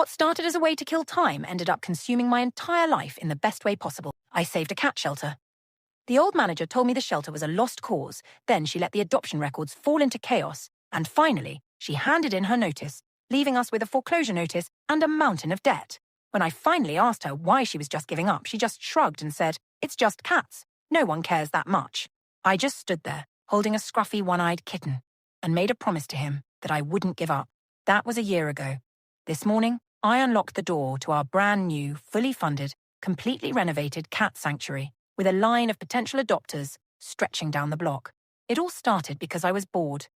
What started as a way to kill time ended up consuming my entire life in the best way possible. I saved a cat shelter. The old manager told me the shelter was a lost cause, then she let the adoption records fall into chaos, and finally, she handed in her notice, leaving us with a foreclosure notice and a mountain of debt. When I finally asked her why she was just giving up, she just shrugged and said, "It's just cats. No one cares that much." I just stood there, holding a scruffy one-eyed kitten, and made a promise to him that I wouldn't give up. That was a year ago. This morning, I unlocked the door to our brand new, fully funded, completely renovated cat sanctuary with a line of potential adopters stretching down the block. It all started because I was bored.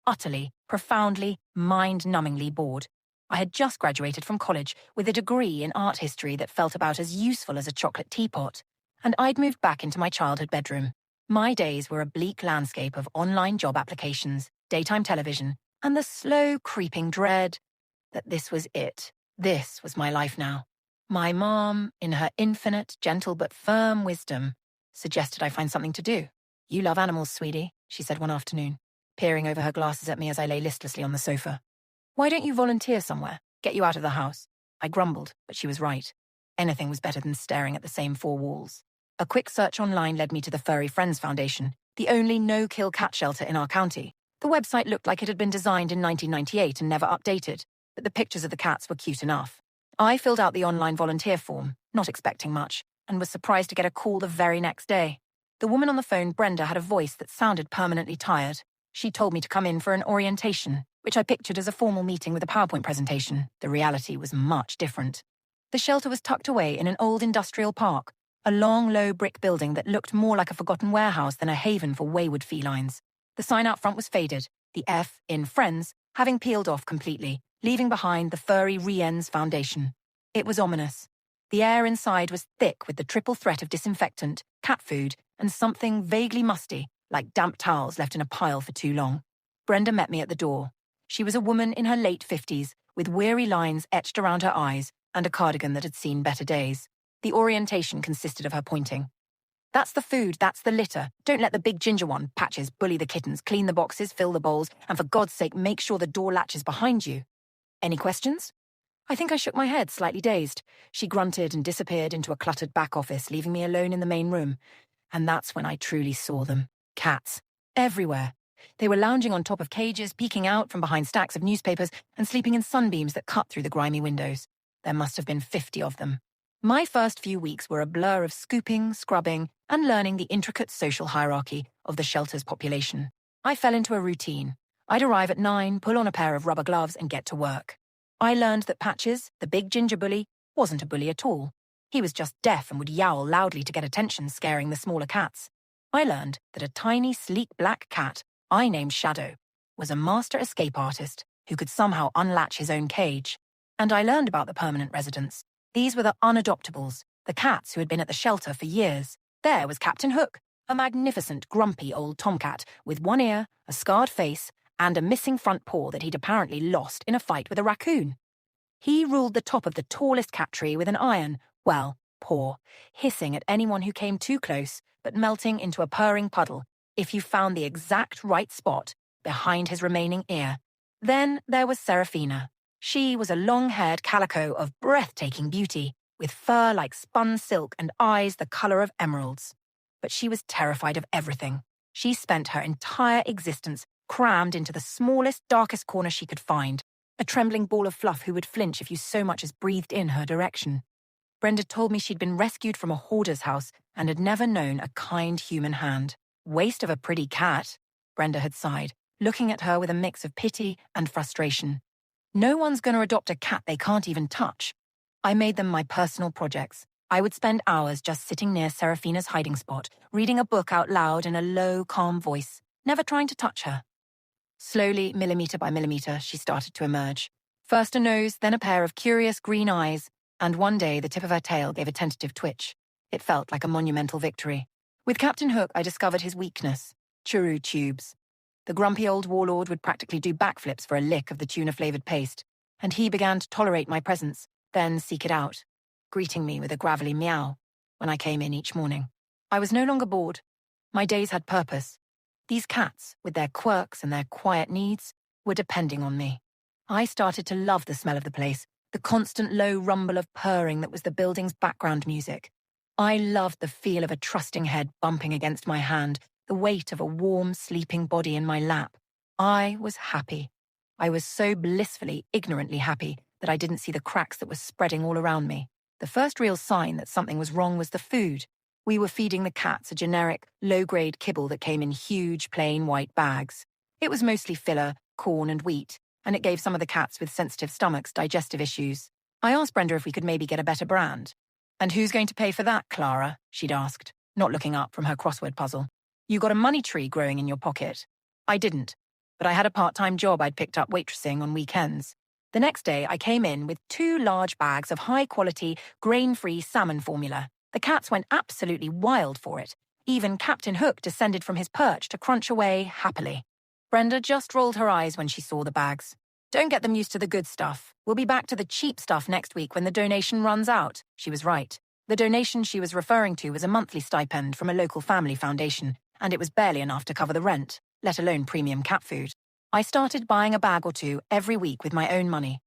Utterly, profoundly, mind-numbingly bored. I had just graduated from college with a degree in art history that felt about as useful as a chocolate teapot, and I'd moved back into my childhood bedroom. My days were a bleak landscape of online job applications, daytime television, and the slow creeping dread that this was it. This was my life now. My mom, in her infinite, gentle but firm wisdom, suggested I find something to do. "You love animals, sweetie," she said one afternoon, peering over her glasses at me as I lay listlessly on the sofa. "Why don't you volunteer somewhere? Get you out of the house." I grumbled, but she was right. Anything was better than staring at the same four walls. A quick search online led me to the Furry Friends Foundation, the only no-kill cat shelter in our county. The website looked like it had been designed in 1998 and never updated, but the pictures of the cats were cute enough. I filled out the online volunteer form, not expecting much, and was surprised to get a call the very next day. The woman on the phone, Brenda, had a voice that sounded permanently tired. She told me to come in for an orientation, which I pictured as a formal meeting with a PowerPoint presentation. The reality was much different. The shelter was tucked away in an old industrial park, a long, low brick building that looked more like a forgotten warehouse than a haven for wayward felines. The sign out front was faded, the F in Friends having peeled off completely, leaving behind the Furry Friends Foundation. It was ominous. The air inside was thick with the triple threat of disinfectant, cat food, and something vaguely musty, like damp towels left in a pile for too long. Brenda met me at the door. She was a woman in her late 50s, with weary lines etched around her eyes and a cardigan that had seen better days. The orientation consisted of her pointing. "That's the food, that's the litter. Don't let the big ginger one, Patches, bully the kittens, clean the boxes, fill the bowls, and for God's sake, make sure the door latches behind you. Any questions?" I think I shook my head, slightly dazed. She grunted and disappeared into a cluttered back office, leaving me alone in the main room. And that's when I truly saw them. Cats. Everywhere. They were lounging on top of cages, peeking out from behind stacks of newspapers, and sleeping in sunbeams that cut through the grimy windows. There must have been 50 of them. My first few weeks were a blur of scooping, scrubbing, and learning the intricate social hierarchy of the shelter's population. I fell into a routine. I'd arrive at 9, pull on a pair of rubber gloves, and get to work. I learned that Patches, the big ginger bully, wasn't a bully at all. He was just deaf and would yowl loudly to get attention, scaring the smaller cats. I learned that a tiny, sleek black cat, I named Shadow, was a master escape artist who could somehow unlatch his own cage. And I learned about the permanent residents. These were the unadoptables, the cats who had been at the shelter for years. There was Captain Hook, a magnificent, grumpy old tomcat with one ear, a scarred face, and a missing front paw that he'd apparently lost in a fight with a raccoon. He ruled the top of the tallest cat tree with an iron, well, paw, hissing at anyone who came too close, but melting into a purring puddle if you found the exact right spot behind his remaining ear. Then there was Seraphina. She was a long-haired calico of breathtaking beauty, with fur like spun silk and eyes the color of emeralds. But she was terrified of everything. She spent her entire existence crammed into the smallest, darkest corner she could find, a trembling ball of fluff who would flinch if you so much as breathed in her direction. Brenda told me she'd been rescued from a hoarder's house and had never known a kind human hand. "Waste of a pretty cat," Brenda had sighed, looking at her with a mix of pity and frustration. "No one's going to adopt a cat they can't even touch." I made them my personal projects. I would spend hours just sitting near Seraphina's hiding spot, reading a book out loud in a low, calm voice, never trying to touch her. Slowly, millimeter by millimeter, she started to emerge. First a nose, then a pair of curious green eyes, and one day the tip of her tail gave a tentative twitch. It felt like a monumental victory. With Captain Hook, I discovered his weakness: churu tubes. The grumpy old warlord would practically do backflips for a lick of the tuna-flavored paste, and he began to tolerate my presence, then seek it out, greeting me with a gravelly meow when I came in each morning. I was no longer bored. My days had purpose. These cats, with their quirks and their quiet needs, were depending on me. I started to love the smell of the place, the constant low rumble of purring that was the building's background music. I loved the feel of a trusting head bumping against my hand, the weight of a warm, sleeping body in my lap. I was happy. I was so blissfully, ignorantly happy that I didn't see the cracks that were spreading all around me. The first real sign that something was wrong was the food. We were feeding the cats a generic, low-grade kibble that came in huge, plain white bags. It was mostly filler, corn and wheat, and it gave some of the cats with sensitive stomachs digestive issues. I asked Brenda if we could maybe get a better brand. "And who's going to pay for that, Clara?" she'd asked, not looking up from her crossword puzzle. "You got a money tree growing in your pocket?" I didn't, but I had a part-time job I'd picked up waitressing on weekends. The next day, I came in with 2 large bags of high-quality, grain-free salmon formula. The cats went absolutely wild for it. Even Captain Hook descended from his perch to crunch away happily. Brenda just rolled her eyes when she saw the bags. "Don't get them used to the good stuff. We'll be back to the cheap stuff next week when the donation runs out." She was right. The donation she was referring to was a monthly stipend from a local family foundation, and it was barely enough to cover the rent, let alone premium cat food. I started buying a bag or 2 every week with my own money.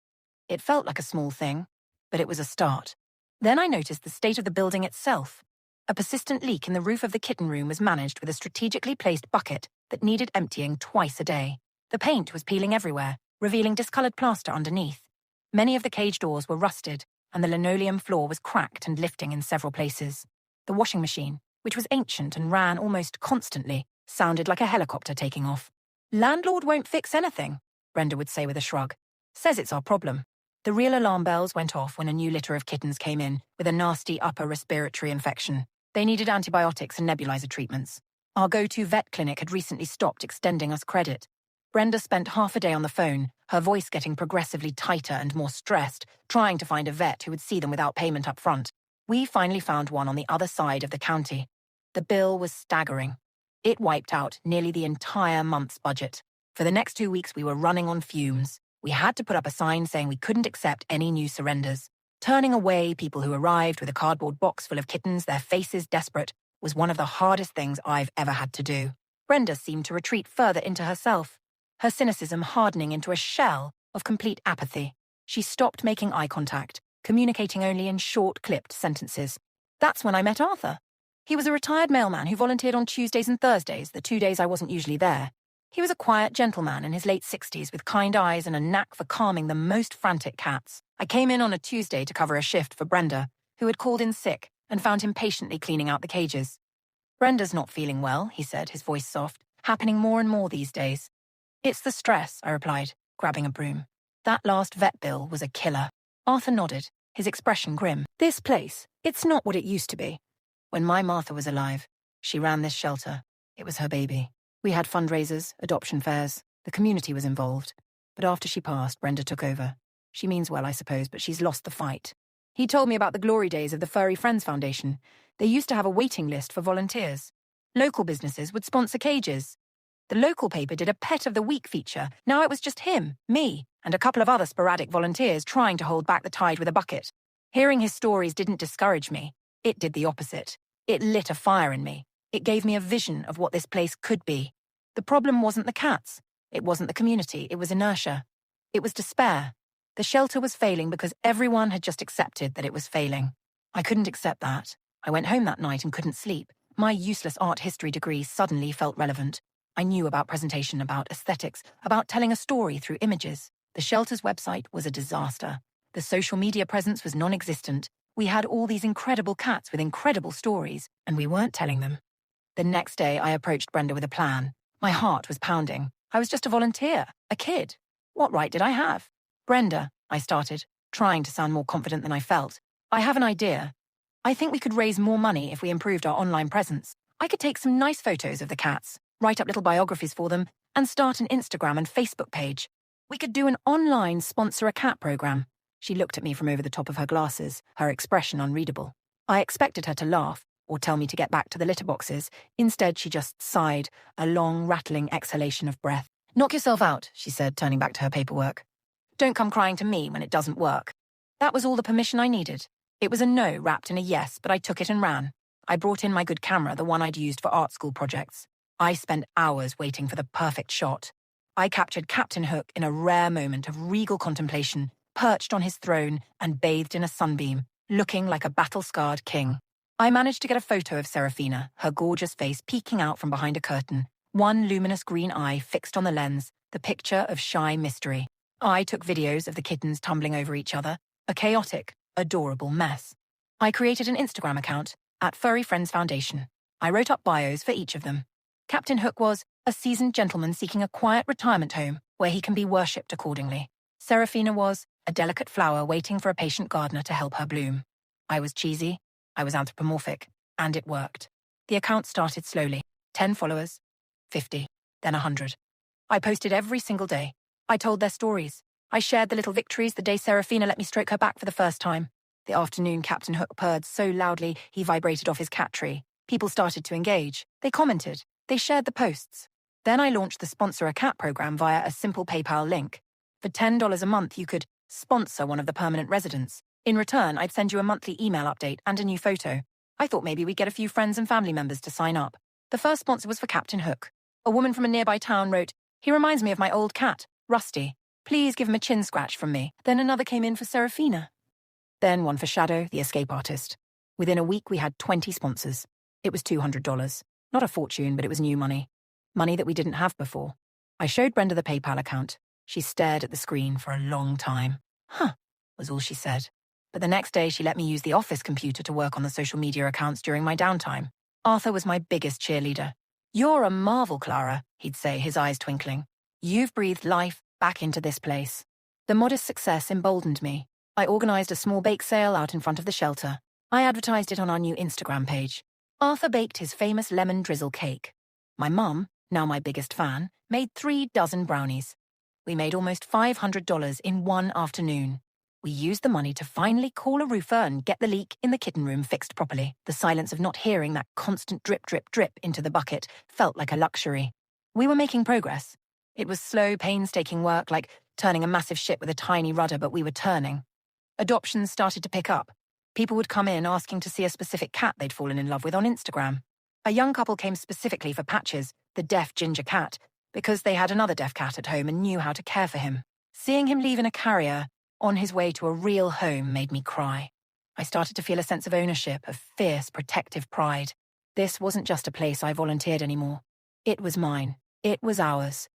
It felt like a small thing, but it was a start. Then I noticed the state of the building itself. A persistent leak in the roof of the kitten room was managed with a strategically placed bucket that needed emptying twice a day. The paint was peeling everywhere, revealing discolored plaster underneath. Many of the cage doors were rusted, and the linoleum floor was cracked and lifting in several places. The washing machine, which was ancient and ran almost constantly, sounded like a helicopter taking off. "Landlord won't fix anything," Brenda would say with a shrug. "Says it's our problem." The real alarm bells went off when a new litter of kittens came in with a nasty upper respiratory infection. They needed antibiotics and nebulizer treatments. Our go-to vet clinic had recently stopped extending us credit. Brenda spent half a day on the phone, her voice getting progressively tighter and more stressed, trying to find a vet who would see them without payment up front. We finally found one on the other side of the county. The bill was staggering. It wiped out nearly the entire month's budget. For the next 2 weeks, we were running on fumes. We had to put up a sign saying we couldn't accept any new surrenders. Turning away people who arrived with a cardboard box full of kittens, their faces desperate, was one of the hardest things I've ever had to do. Brenda seemed to retreat further into herself, her cynicism hardening into a shell of complete apathy. She stopped making eye contact, communicating only in short, clipped sentences. That's when I met Arthur. He was a retired mailman who volunteered on Tuesdays and Thursdays, the 2 days I wasn't usually there. He was a quiet gentleman in his late 60s with kind eyes and a knack for calming the most frantic cats. I came in on a Tuesday to cover a shift for Brenda, who had called in sick, and found him patiently cleaning out the cages. "Brenda's not feeling well," he said, his voice soft, "happening more and more these days." "It's the stress," I replied, grabbing a broom. That last vet bill was a killer. Arthur nodded, his expression grim. "This place, it's not what it used to be. When my Martha was alive, she ran this shelter. It was her baby. We had fundraisers, adoption fairs. The community was involved. But after she passed, Brenda took over. She means well, I suppose, but she's lost the fight." He told me about the glory days of the Furry Friends Foundation. They used to have a waiting list for volunteers. Local businesses would sponsor cages. The local paper did a Pet of the Week feature. Now it was just him, me, and a couple of other sporadic volunteers trying to hold back the tide with a bucket. Hearing his stories didn't discourage me. It did the opposite. It lit a fire in me. It gave me a vision of what this place could be. The problem wasn't the cats. It wasn't the community. It was inertia. It was despair. The shelter was failing because everyone had just accepted that it was failing. I couldn't accept that. I went home that night and couldn't sleep. My useless art history degree suddenly felt relevant. I knew about presentation, about aesthetics, about telling a story through images. The shelter's website was a disaster. The social media presence was non-existent. We had all these incredible cats with incredible stories, and we weren't telling them. The next day, I approached Brenda with a plan. My heart was pounding. I was just a volunteer, a kid. What right did I have? "Brenda," I started, trying to sound more confident than I felt. "I have an idea. I think we could raise more money if we improved our online presence. I could take some nice photos of the cats, write up little biographies for them, and start an Instagram and Facebook page. We could do an online sponsor a cat program." She looked at me from over the top of her glasses, her expression unreadable. I expected her to laugh or tell me to get back to the litter boxes. Instead, she just sighed, a long, rattling exhalation of breath. "Knock yourself out," she said, turning back to her paperwork. "Don't come crying to me when it doesn't work." That was all the permission I needed. It was a no wrapped in a yes, but I took it and ran. I brought in my good camera, the one I'd used for art school projects. I spent hours waiting for the perfect shot. I captured Captain Hook in a rare moment of regal contemplation, perched on his throne and bathed in a sunbeam, looking like a battle-scarred king. I managed to get a photo of Serafina, her gorgeous face peeking out from behind a curtain, one luminous green eye fixed on the lens, the picture of shy mystery. I took videos of the kittens tumbling over each other, a chaotic, adorable mess. I created an Instagram account at Furry Friends Foundation. I wrote up bios for each of them. Captain Hook was a seasoned gentleman seeking a quiet retirement home where he can be worshipped accordingly. Serafina was a delicate flower waiting for a patient gardener to help her bloom. I was cheesy, I was anthropomorphic, and it worked. The account started slowly. 10 followers, 50, then 100. I posted every single day. I told their stories. I shared the little victories the day Serafina let me stroke her back for the first time. The afternoon Captain Hook purred so loudly he vibrated off his cat tree. People started to engage. They commented. They shared the posts. Then I launched the Sponsor a Cat program via a simple PayPal link. For $10 a month, you could sponsor one of the permanent residents. In return, I'd send you a monthly email update and a new photo. I thought maybe we'd get a few friends and family members to sign up. The first sponsor was for Captain Hook. A woman from a nearby town wrote, "He reminds me of my old cat, Rusty. Please give him a chin scratch from me." Then another came in for Serafina. Then one for Shadow, the escape artist. Within a week, we had 20 sponsors. It was $200. Not a fortune, but it was new money. Money that we didn't have before. I showed Brenda the PayPal account. She stared at the screen for a long time. "Huh," was all she said. But the next day, she let me use the office computer to work on the social media accounts during my downtime. Arthur was my biggest cheerleader. "You're a marvel, Clara," he'd say, his eyes twinkling. "You've breathed life back into this place." The modest success emboldened me. I organized a small bake sale out in front of the shelter. I advertised it on our new Instagram page. Arthur baked his famous lemon drizzle cake. My mum, now my biggest fan, made 3 dozen brownies. We made almost $500 in one afternoon. We used the money to finally call a roofer and get the leak in the kitten room fixed properly. The silence of not hearing that constant drip, drip, drip into the bucket felt like a luxury. We were making progress. It was slow, painstaking work, like turning a massive ship with a tiny rudder, but we were turning. Adoptions started to pick up. People would come in asking to see a specific cat they'd fallen in love with on Instagram. A young couple came specifically for Patches, the deaf ginger cat, because they had another deaf cat at home and knew how to care for him. Seeing him leave in a carrier, on his way to a real home, made me cry. I started to feel a sense of ownership, of fierce, protective pride. This wasn't just a place I volunteered anymore. It was mine. It was ours.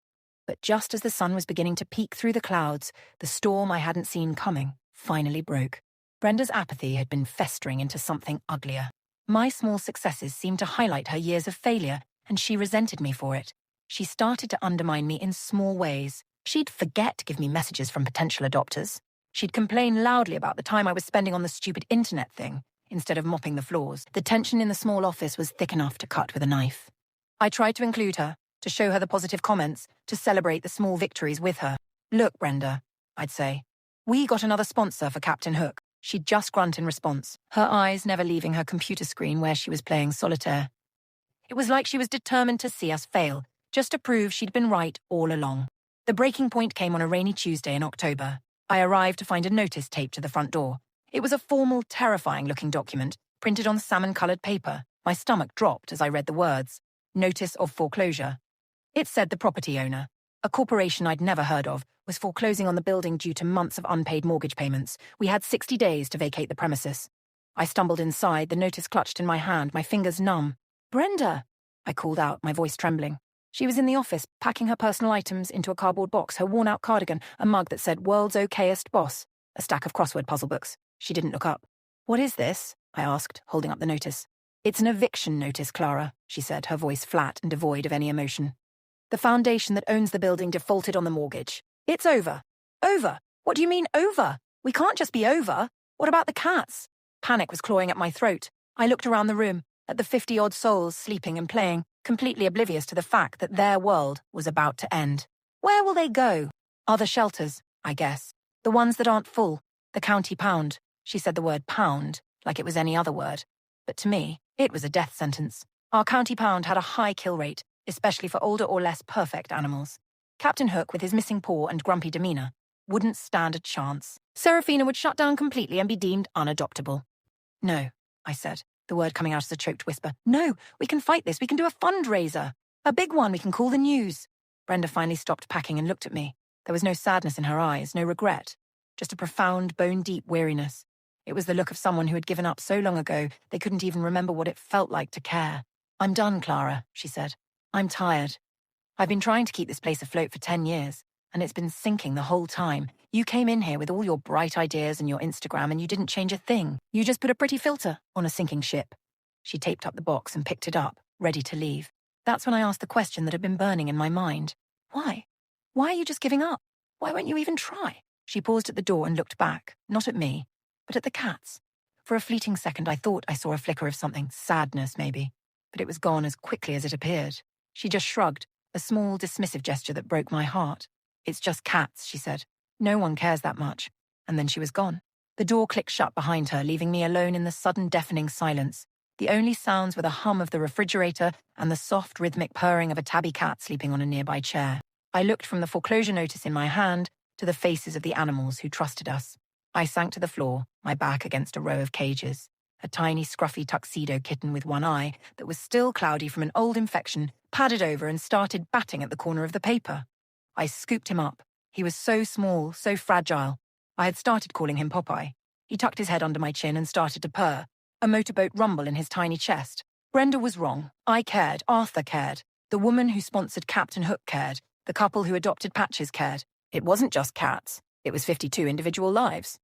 But just as the sun was beginning to peek through the clouds, the storm I hadn't seen coming finally broke. Brenda's apathy had been festering into something uglier. My small successes seemed to highlight her years of failure, and she resented me for it. She started to undermine me in small ways. She'd forget to give me messages from potential adopters. She'd complain loudly about the time I was spending on the stupid internet thing, instead of mopping the floors. The tension in the small office was thick enough to cut with a knife. I tried to include her, to show her the positive comments, to celebrate the small victories with her. "Look, Brenda," I'd say. "We got another sponsor for Captain Hook." She'd just grunt in response, her eyes never leaving her computer screen where she was playing solitaire. It was like she was determined to see us fail, just to prove she'd been right all along. The breaking point came on a rainy Tuesday in October. I arrived to find a notice taped to the front door. It was a formal, terrifying-looking document, printed on salmon-coloured paper. My stomach dropped as I read the words. Notice of foreclosure. It said the property owner, a corporation I'd never heard of, was foreclosing on the building due to months of unpaid mortgage payments. We had 60 days to vacate the premises. I stumbled inside, the notice clutched in my hand, my fingers numb. "Brenda!" I called out, my voice trembling. She was in the office, packing her personal items into a cardboard box, her worn-out cardigan, a mug that said "World's Okayest Boss," a stack of crossword puzzle books. She didn't look up. "What is this?" I asked, holding up the notice. "It's an eviction notice, Clara," she said, her voice flat and devoid of any emotion. "The foundation that owns the building defaulted on the mortgage. It's over." "Over? What do you mean, over? We can't just be over. What about the cats?" Panic was clawing at my throat. I looked around the room, at the 50-odd souls sleeping and playing, completely oblivious to the fact that their world was about to end. Where will they go? Other shelters, I guess. The ones that aren't full. The county pound. She said the word pound, like it was any other word. But to me, it was a death sentence. Our county pound had a high kill rate, especially for older or less perfect animals. Captain Hook, with his missing paw and grumpy demeanour, wouldn't stand a chance. Serafina would shut down completely and be deemed unadoptable. "No," I said, the word coming out as a choked whisper. "No, we can fight this. We can do a fundraiser. A big one we can call the news." Brenda finally stopped packing and looked at me. There was no sadness in her eyes, no regret. just a profound, bone-deep weariness. It was the look of someone who had given up so long ago they couldn't even remember what it felt like to care. "I'm done, Clara," she said. "I'm tired. I've been trying to keep this place afloat for 10 years, and it's been sinking the whole time. You came in here with all your bright ideas and your Instagram, and you didn't change a thing. You just put a pretty filter on a sinking ship." She taped up the box and picked it up, ready to leave. That's when I asked the question that had been burning in my mind. Why? Why are you just giving up? Why won't you even try? She paused at the door and looked back, not at me, but at the cats. For a fleeting second, I thought I saw a flicker of something, sadness maybe, but it was gone as quickly as it appeared. She just shrugged, a small, dismissive gesture that broke my heart. "It's just cats," she said. "No one cares that much." And then she was gone. The door clicked shut behind her, leaving me alone in the sudden deafening silence. The only sounds were the hum of the refrigerator and the soft, rhythmic purring of a tabby cat sleeping on a nearby chair. I looked from the foreclosure notice in my hand to the faces of the animals who trusted us. I sank to the floor, my back against a row of cages. A tiny, scruffy tuxedo kitten with one eye that was still cloudy from an old infection padded over and started batting at the corner of the paper. I scooped him up. He was so small, so fragile. I had started calling him Popeye. He tucked his head under my chin and started to purr, a motorboat rumble in his tiny chest. Brenda was wrong. I cared. Arthur cared. The woman who sponsored Captain Hook cared. The couple who adopted Patches cared. It wasn't just cats. It was 52 individual lives.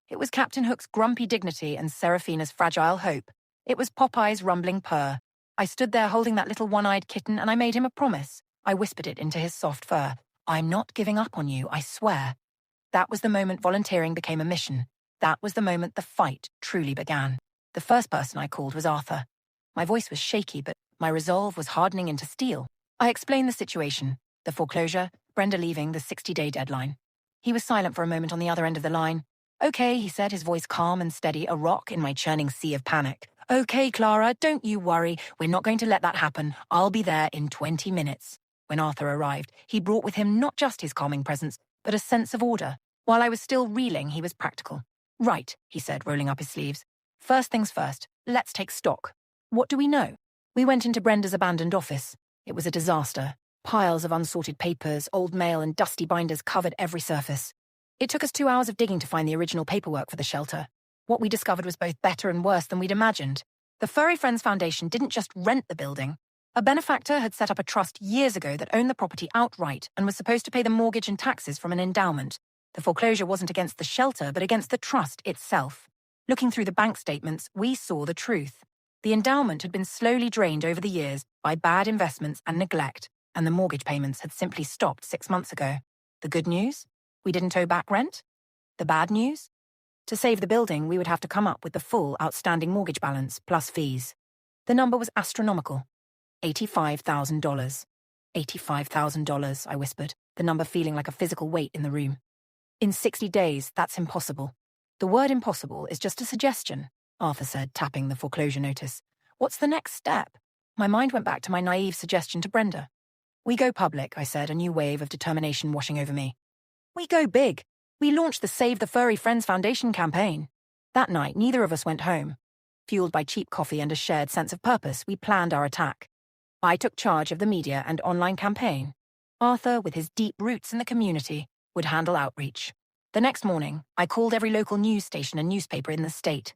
It was Captain Hook's grumpy dignity and Seraphina's fragile hope. It was Popeye's rumbling purr. I stood there holding that little one-eyed kitten, and I made him a promise. I whispered it into his soft fur. "I'm not giving up on you, I swear." That was the moment volunteering became a mission. That was the moment the fight truly began. The first person I called was Arthur. My voice was shaky, but my resolve was hardening into steel. I explained the situation. The foreclosure, Brenda leaving, the 60-day deadline. He was silent for a moment on the other end of the line. "Okay," he said, his voice calm and steady, a rock in my churning sea of panic. "Okay, Clara, don't you worry. We're not going to let that happen. I'll be there in 20 minutes. When Arthur arrived, he brought with him not just his calming presence, but a sense of order. While I was still reeling, he was practical. "Right," he said, rolling up his sleeves. "First things first, let's take stock. What do we know?" We went into Brenda's abandoned office. It was a disaster. Piles of unsorted papers, old mail, and dusty binders covered every surface. It took us 2 hours of digging to find the original paperwork for the shelter. What we discovered was both better and worse than we'd imagined. The Furry Friends Foundation didn't just rent the building. A benefactor had set up a trust years ago that owned the property outright and was supposed to pay the mortgage and taxes from an endowment. The foreclosure wasn't against the shelter, but against the trust itself. Looking through the bank statements, we saw the truth. The endowment had been slowly drained over the years by bad investments and neglect, and the mortgage payments had simply stopped 6 months ago. The good news? We didn't owe back rent? The bad news? To save the building, we would have to come up with the full outstanding mortgage balance plus fees. The number was astronomical. $85,000. $85,000, I whispered, the number feeling like a physical weight in the room. "In 60 days, that's impossible." "The word impossible is just a suggestion," Arthur said, tapping the foreclosure notice. "What's the next step?" My mind went back to my naive suggestion to Brenda. "We go public," I said, a new wave of determination washing over me. "We go big. We launched the Save the Furry Friends Foundation campaign." That night, neither of us went home. Fueled by cheap coffee and a shared sense of purpose, we planned our attack. I took charge of the media and online campaign. Arthur, with his deep roots in the community, would handle outreach. The next morning, I called every local news station and newspaper in the state.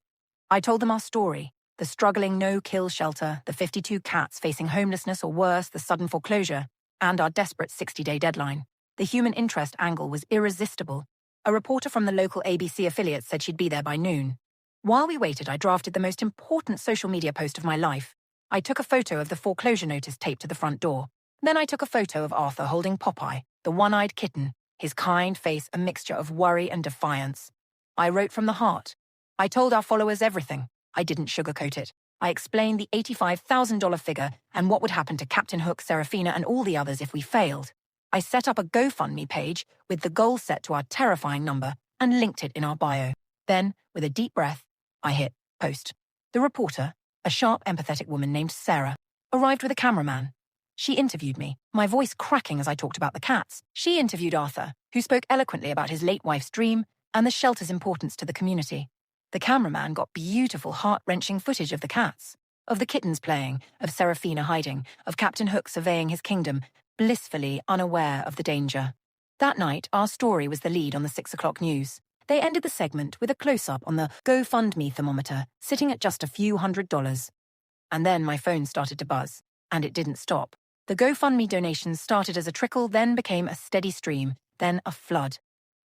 I told them our story, the struggling no-kill shelter, the 52 cats facing homelessness or worse, the sudden foreclosure, and our desperate 60-day deadline. The human interest angle was irresistible. A reporter from the local ABC affiliate said she'd be there by noon. While we waited, I drafted the most important social media post of my life. I took a photo of the foreclosure notice taped to the front door. Then I took a photo of Arthur holding Popeye, the one-eyed kitten, his kind face a mixture of worry and defiance. I wrote from the heart. I told our followers everything. I didn't sugarcoat it. I explained the $85,000 figure and what would happen to Captain Hook, Seraphina, and all the others if we failed. I set up a GoFundMe page with the goal set to our terrifying number and linked it in our bio. Then, with a deep breath, I hit post. The reporter, a sharp, empathetic woman named Sarah, arrived with a cameraman. She interviewed me, my voice cracking as I talked about the cats. She interviewed Arthur, who spoke eloquently about his late wife's dream and the shelter's importance to the community. The cameraman got beautiful, heart-wrenching footage of the cats, of the kittens playing, of Seraphina hiding, of Captain Hook surveying his kingdom, blissfully unaware of the danger. That night, our story was the lead on the 6 o'clock news. They ended the segment with a close-up on the GoFundMe thermometer, sitting at just a few $100s. And then my phone started to buzz, and it didn't stop. The GoFundMe donations started as a trickle, then became a steady stream, then a flood.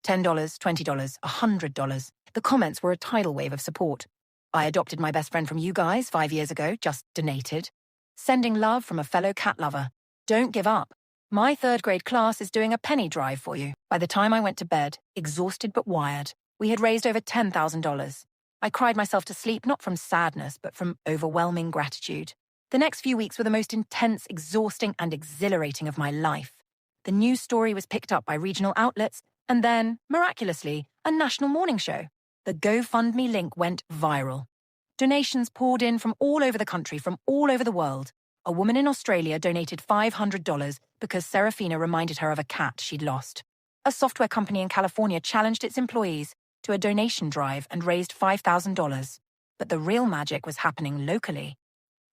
$10, $20, $100. The comments were a tidal wave of support. I adopted my best friend from you guys 5 years ago, just donated. Sending love from a fellow cat lover. Don't give up. My third-grade class is doing a penny drive for you. By the time I went to bed, exhausted but wired, we had raised over $10,000. I cried myself to sleep, not from sadness, but from overwhelming gratitude. The next few weeks were the most intense, exhausting, and exhilarating of my life. The news story was picked up by regional outlets, and then, miraculously, a national morning show. The GoFundMe link went viral. Donations poured in from all over the country, from all over the world. A woman in Australia donated $500 because Serafina reminded her of a cat she'd lost. A software company in California challenged its employees to a donation drive and raised $5,000. But the real magic was happening locally.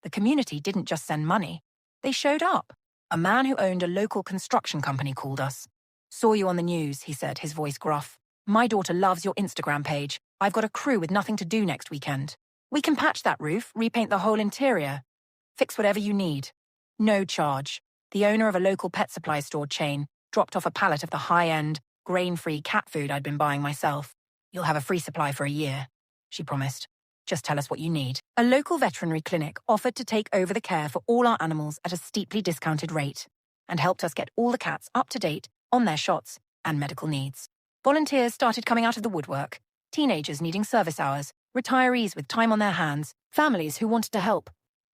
The community didn't just send money. They showed up. A man who owned a local construction company called us. "Saw you on the news," he said, his voice gruff. "My daughter loves your Instagram page. I've got a crew with nothing to do next weekend. We can patch that roof, repaint the whole interior. Fix whatever you need. No charge." The owner of a local pet supply store chain dropped off a pallet of the high-end, grain-free cat food I'd been buying myself. "You'll have a free supply for a year," she promised. "Just tell us what you need." A local veterinary clinic offered to take over the care for all our animals at a steeply discounted rate and helped us get all the cats up to date on their shots and medical needs. Volunteers started coming out of the woodwork. Teenagers needing service hours, retirees with time on their hands, families who wanted to help.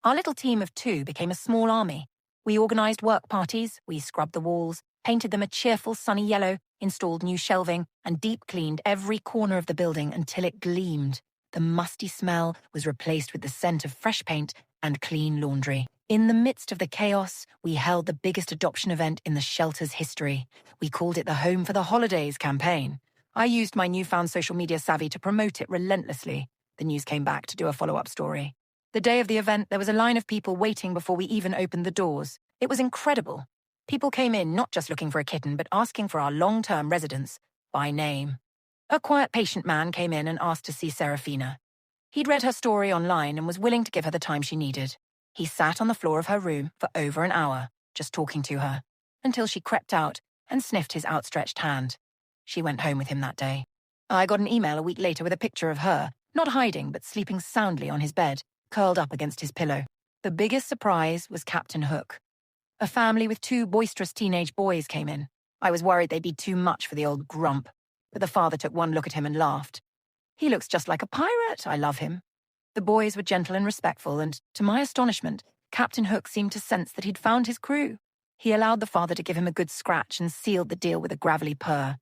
Our little team of 2 became a small army. We organized work parties, we scrubbed the walls, painted them a cheerful sunny yellow, installed new shelving, and deep-cleaned every corner of the building until it gleamed. The musty smell was replaced with the scent of fresh paint and clean laundry. In the midst of the chaos, we held the biggest adoption event in the shelter's history. We called it the Home for the Holidays campaign. I used my newfound social media savvy to promote it relentlessly. The news came back to do a follow-up story. The day of the event, there was a line of people waiting before we even opened the doors. It was incredible. People came in not just looking for a kitten, but asking for our long-term residents by name. A quiet, patient man came in and asked to see Serafina. He'd read her story online and was willing to give her the time she needed. He sat on the floor of her room for over an hour, just talking to her, until she crept out and sniffed his outstretched hand. She went home with him that day. I got an email a week later with a picture of her, not hiding but sleeping soundly on his bed, curled up against his pillow. The biggest surprise was Captain Hook. A family with 2 boisterous teenage boys came in. I was worried they'd be too much for the old grump, but the father took one look at him and laughed. "He looks just like a pirate. I love him." The boys were gentle and respectful, and, to my astonishment, Captain Hook seemed to sense that he'd found his crew. He allowed the father to give him a good scratch and sealed the deal with a gravelly purr.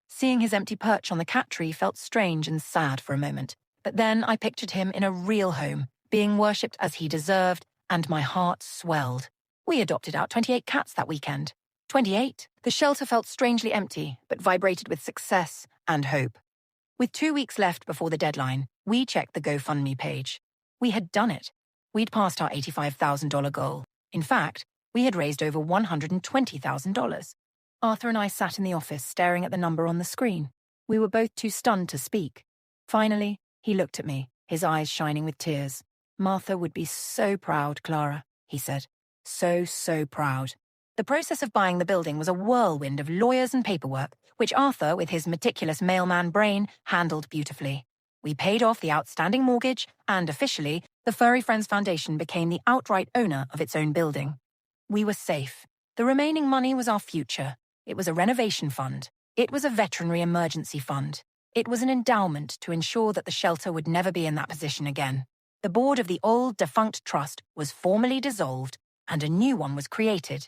Seeing his empty perch on the cat tree felt strange and sad for a moment, but then I pictured him in a real home, being worshipped as he deserved, and my heart swelled. We adopted out 28 cats that weekend. 28. The shelter felt strangely empty, but vibrated with success and hope. With 2 weeks left before the deadline, we checked the GoFundMe page. We had done it. We'd passed our $85,000 goal. In fact, we had raised over $120,000. Arthur and I sat in the office staring at the number on the screen. We were both too stunned to speak. Finally, he looked at me, his eyes shining with tears. "Martha would be so proud, Clara," he said. So proud. The process of buying the building was a whirlwind of lawyers and paperwork, which Arthur, with his meticulous mailman brain, handled beautifully. We paid off the outstanding mortgage, and officially, the Furry Friends Foundation became the outright owner of its own building. We were safe. The remaining money was our future. It was a renovation fund. It was a veterinary emergency fund. It was an endowment to ensure that the shelter would never be in that position again. The board of the old defunct trust was formally dissolved, and a new one was created.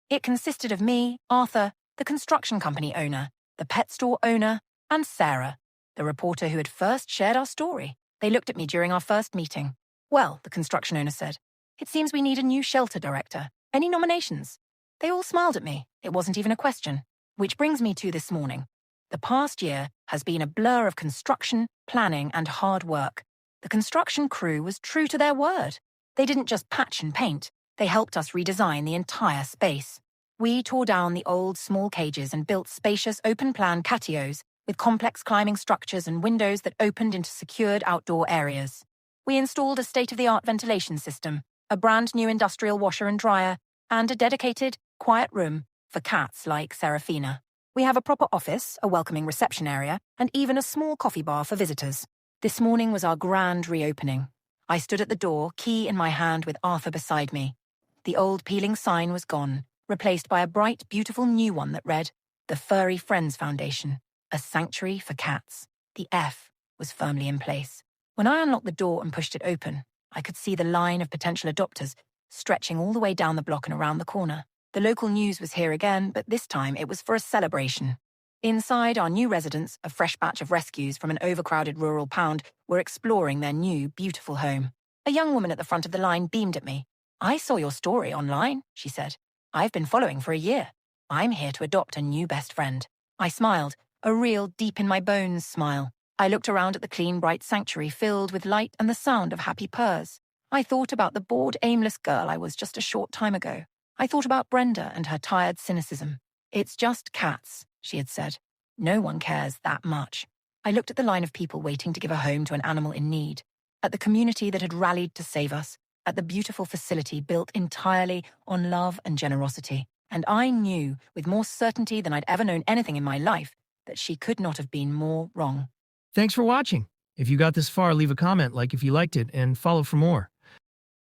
It consisted of me, Arthur, the construction company owner, the pet store owner, and Sarah, the reporter who had first shared our story. They looked at me during our first meeting. "Well," the construction owner said, "it seems we need a new shelter director. Any nominations?" They all smiled at me. It wasn't even a question. Which brings me to this morning. The past year has been a blur of construction, planning, and hard work. The construction crew was true to their word. They didn't just patch and paint. They helped us redesign the entire space. We tore down the old small cages and built spacious open-plan catios with complex climbing structures and windows that opened into secured outdoor areas. We installed a state-of-the-art ventilation system, a brand-new industrial washer and dryer, and a dedicated, quiet room for cats like Serafina. We have a proper office, a welcoming reception area, and even a small coffee bar for visitors. This morning was our grand reopening. I stood at the door, key in my hand with Arthur beside me. The old peeling sign was gone, replaced by a bright, beautiful new one that read, "The Furry Friends Foundation, a sanctuary for cats." The F was firmly in place. When I unlocked the door and pushed it open, I could see the line of potential adopters stretching all the way down the block and around the corner. The local news was here again, but this time it was for a celebration. Inside, our new residents, a fresh batch of rescues from an overcrowded rural pound, were exploring their new, beautiful home. A young woman at the front of the line beamed at me. "I saw your story online," she said. "I've been following for a year. I'm here to adopt a new best friend." I smiled, a real deep-in-my-bones smile. I looked around at the clean, bright sanctuary filled with light and the sound of happy purrs. I thought about the bored, aimless girl I was just a short time ago. I thought about Brenda and her tired cynicism. "It's just cats," she had said. "No one cares that much." I looked at the line of people waiting to give a home to an animal in need, at the community that had rallied to save us, at the beautiful facility built entirely on love and generosity. And I knew, with more certainty than I'd ever known anything in my life, that she could not have been more wrong. Thanks for watching. If you got this far, leave a comment, like if you liked it, and follow for more.